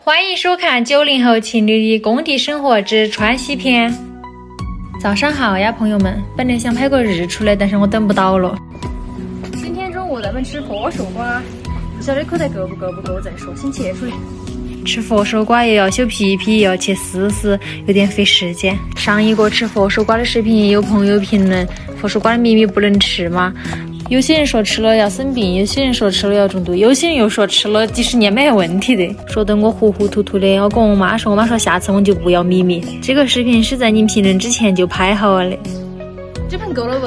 欢迎收看90后情侣的工地生活之川西篇。早上好呀，朋友们！本来想拍个日出的，但是我等不到了。今天中午咱们吃佛手瓜，不晓得口袋够不够再说，先切出来。吃佛手瓜也要修皮皮，也要切丝丝，有点费时间。上一个吃佛手瓜的视频，有朋友评论：佛手瓜的秘密不能吃吗？有些人说吃了要生病，有些人说吃了要中毒，有些人又说吃了几十年没有问题的，说得我糊糊涂涂的。我跟我妈说下次我就不要秘密。这个视频是在您评论之前就拍好了的。这盆够了不？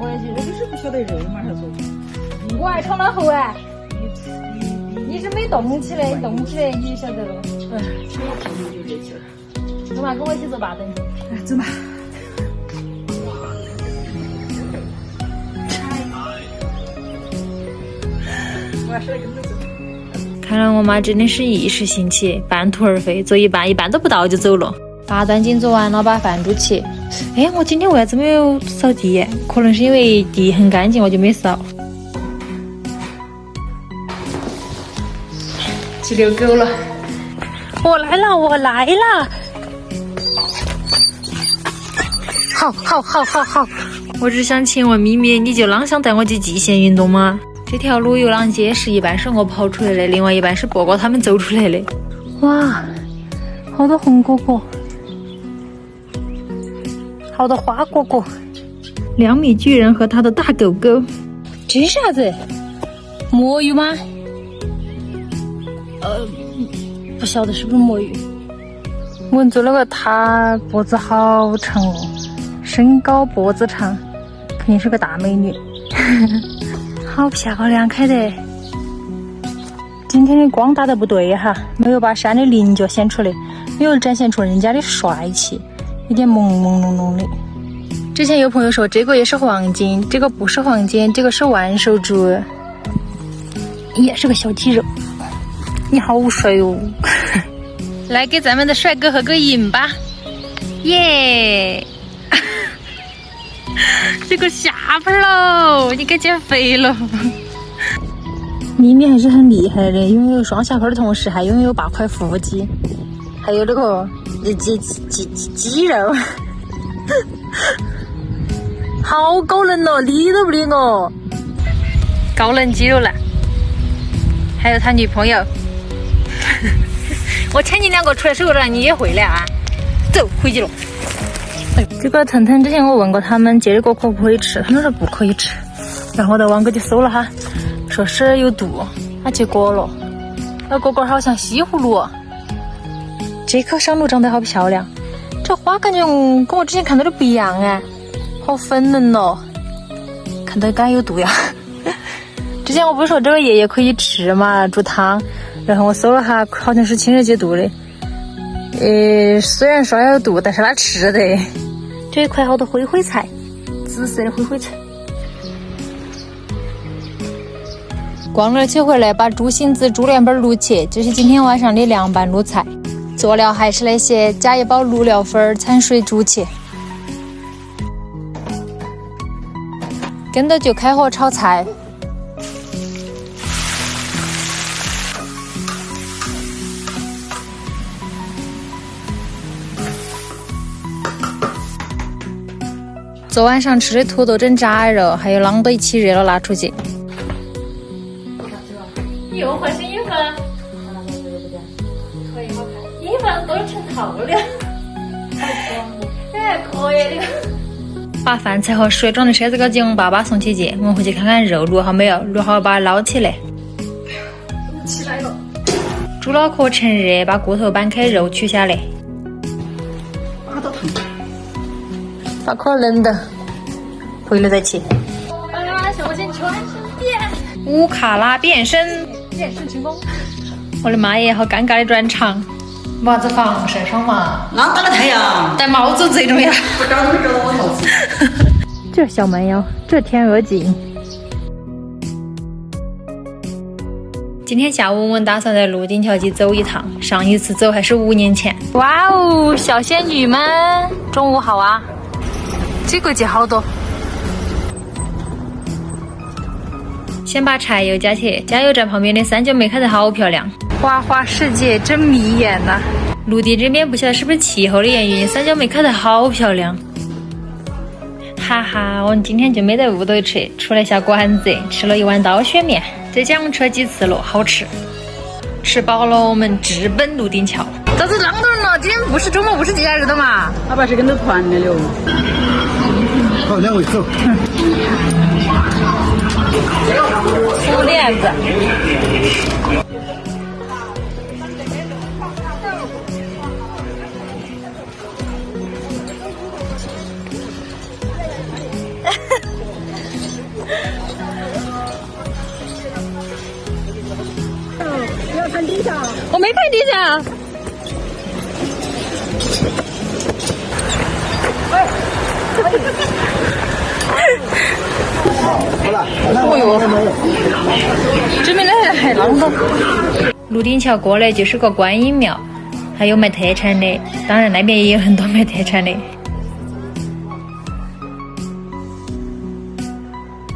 我也觉得就是不晓得热嘛，还是我还闯了后啊！你是没动起来，动起来你就晓得了。吃了泡面就热气儿。走嘛，跟我一起做八等。走吧。看来我妈真的是一时兴起，半途而废，做一半都不到就走了。八段锦做完了，把饭煮起。哎，我今天为啥子没有扫地？可能是因为地很干净，我就没扫。去遛狗了。我来了！好！我只想请问咪咪，你就啷想带我去极限运动吗？这条路游廊街是一半是我跑出来的，另外一半是波哥他们走出来的。哇，好多红果果，好多花果果。2米巨人和他的大狗狗。这是啥子？魔芋吗？不晓得是不是魔芋。闻着那个它脖子好长哦，身高脖子长，肯定是个大美女。好漂亮开的。今天的光打得不对哈，没有把山的棱角显出来，没有展现出人家的帅气，有点朦朦胧胧的。之前有朋友说这个也是黄金，这个不是黄金，这个是万寿珠，也是个小肌肉。你好帅哦。来给咱们的帅哥合个影吧，耶！这个下巴喽，你该减肥了。咪咪还是很厉害的，拥有双下巴的同时还拥有8块腹肌，还有那个肌肉，好高冷哦，理都不理我。高冷肌肉男，还有他女朋友。我牵你2个出来手了，你也会了啊？走，回去了。这个腾腾之前我问过他们，这个可不可以吃，他们说不可以吃。然后我在网购就搜了哈，说是有毒，结果了。那果果好像西葫芦。这棵香露长得好漂亮，这花感觉跟我之前看到的不一样哎，好粉嫩哦，看到该有毒呀。之前我不是说这个叶也可以吃嘛，煮汤。然后我搜了哈，好像是清热解毒的。虽然说有毒，但是它吃的。这一块好多灰灰菜，紫色的灰灰菜。逛了起回来，把猪心子、猪脸瓣卤起，这是今天晚上的凉拌卤菜。佐料还是那些，加一包卤料粉，掺水煮起。跟着就开火炒菜。昨晚上吃的土豆蒸炸肉，还有啷都一起热了拿出去。你又换身衣服了？可以好看，衣服都成套了。哎，可以这个。把饭菜和水装的车子给给爸爸送起去，我们回去看看肉卤好没有，卤好把它捞起来。起来了。猪脑壳趁热，把骨头掰开，肉取下来。把壳冷的，回来再切。我先全身变乌卡拉变身成功。我的妈耶，好尴尬的转场。袜子防晒霜嘛，啷打了太阳？戴帽子最重要。不找到我帽子。这小蛮腰，这天鹅颈。今天下午我们打算在鹿鼎桥去走一趟，上一次走还是5年前。哇哦，小仙女们，中午好啊！这个节好多。先把柴油加起，加油站旁边的三角梅开得好漂亮。花花世界真迷眼呐！陆地这边不晓得是不是气候的原因，三角梅开得好漂亮。哈哈，我们今天就没在屋头吃，出来下馆子，吃了一碗刀削面，这讲吃了几次了，好吃。吃饱了，我们直奔泸定桥。这是啷个人了？今天不是周末，不是节假日的嘛？他爸是跟着团的了。好，两位走。粗链子。要看地上，我没看地上。哦哟，这边的还啷个？泸定桥过来就是个观音庙，还有卖特产的，当然那边也有很多卖特产的。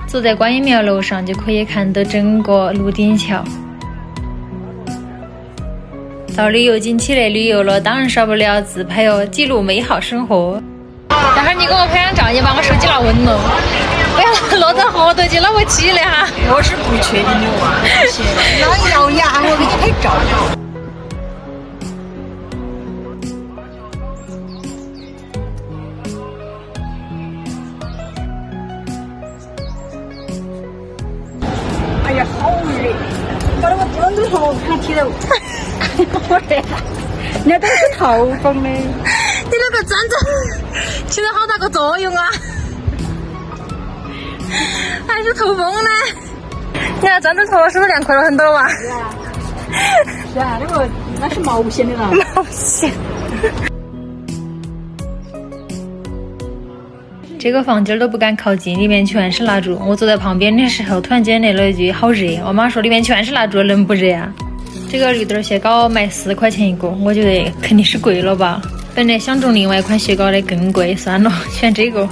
走在观音庙楼上就可以看到整个泸定桥。到旅游景区来旅游了，当然少不了自拍哦，记录美好生活。待会儿你给我拍张照，你把我手机拿稳了，不要落到河头去，那我起来哈。我是不确定的哇，那咬牙我给你拍照。哎呀，好热！把那个砖头看踢到。我的呀，人家都是透风的。你那个砖头起了好大个作用啊！还是透风呢？你看砖头头是不是凉快了很多哇？是啊，那是毛线的啦。毛线。这个房间都不敢靠近，里面全是蜡烛。我坐在旁边的时候，突然间来了一句：“好热！”我妈说：“里面全是蜡烛，能不热啊？”这个绿豆雪糕卖4块钱一个，我觉得肯定是贵了吧。本来想中另外一款雪糕的更贵，算了，选这个。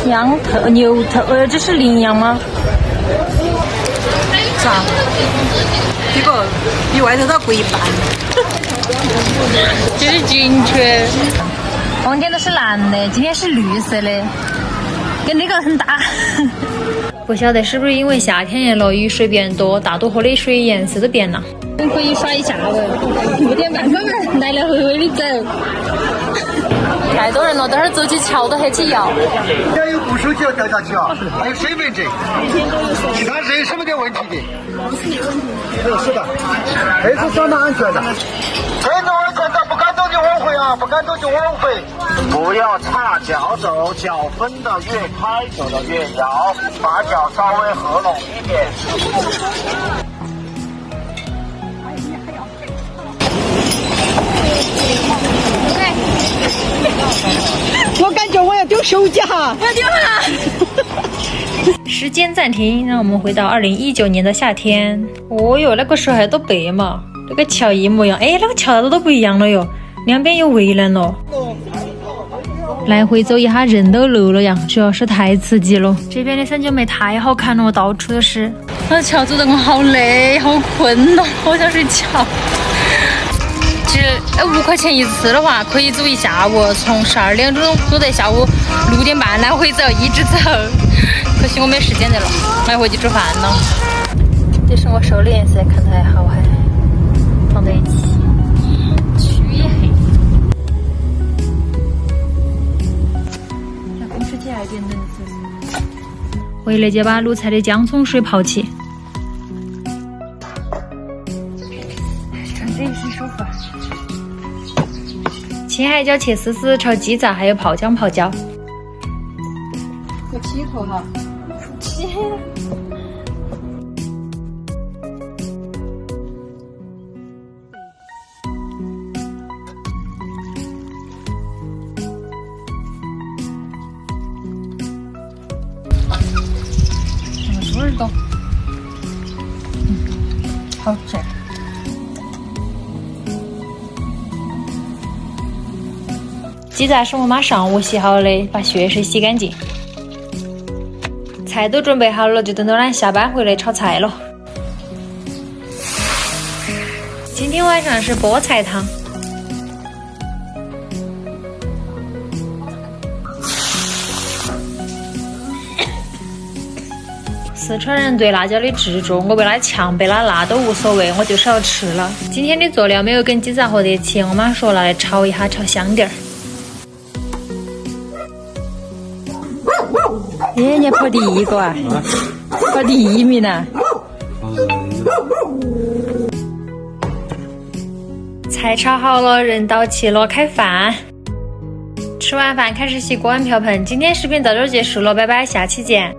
羊头、牛头，这是羚羊吗？啥？这个比外头都贵一半。这是金雀。房间都是蓝的，今天是绿色的，跟那个很搭。不晓得是不是因为夏天了，雨水变多，大渡河的水颜色都变了。可以耍一下哦，5点半慢慢来来回回的走。太多人了，等会儿走起桥都还起摇。要有部手机要掉下去啊，还有身份证，其他人是没得问题的。是的，这是相当安全的。这种安全的，不敢走就往回啊，不敢走就往回。不要叉脚走，脚分的越开走的越摇，把脚稍微合拢一点。我感觉我要丢手甲，我丢了。时间暂停，让我们回到2019年的夏天。哦哟，那个时候还多白嘛，那个桥一模一样。哎，那个桥都不一样了哟，两边有围栏了。来回走一下人都漏了呀，主要是太刺激了。这边的三角梅太好看了，到处都是。那桥走得我好累，好困哦，好想睡觉。其实5块钱一次的话，可以走一下午，从12点钟走到下午6点半来回走，一直走。可惜我没时间的了，我要回去煮饭了。这是我手的颜色，看起来好黑，放在一起，黢黑。那公吃起来有点冷，是不是？回来就把卤菜的姜葱水泡起。看这是手法。青海椒切丝丝，炒鸡杂，还有泡姜泡椒。要起头哈。切。猪耳朵。好吃。鸡杂是我妈上午洗好的，把血水洗干净。菜都准备好了，就等到俺下班回来炒菜了。今天晚上是菠菜汤。四川人对辣椒的执着，我被他呛被他辣都无所谓，我就是要吃了。今天的佐料没有跟鸡杂合得起，我妈说拿来炒一下，炒香点儿。你还跑第一个啊？跑第一名呢？菜炒好了，人到齐了，开饭。吃完饭开始洗锅碗瓢盆。今天视频到这儿结束了，拜拜，下期见。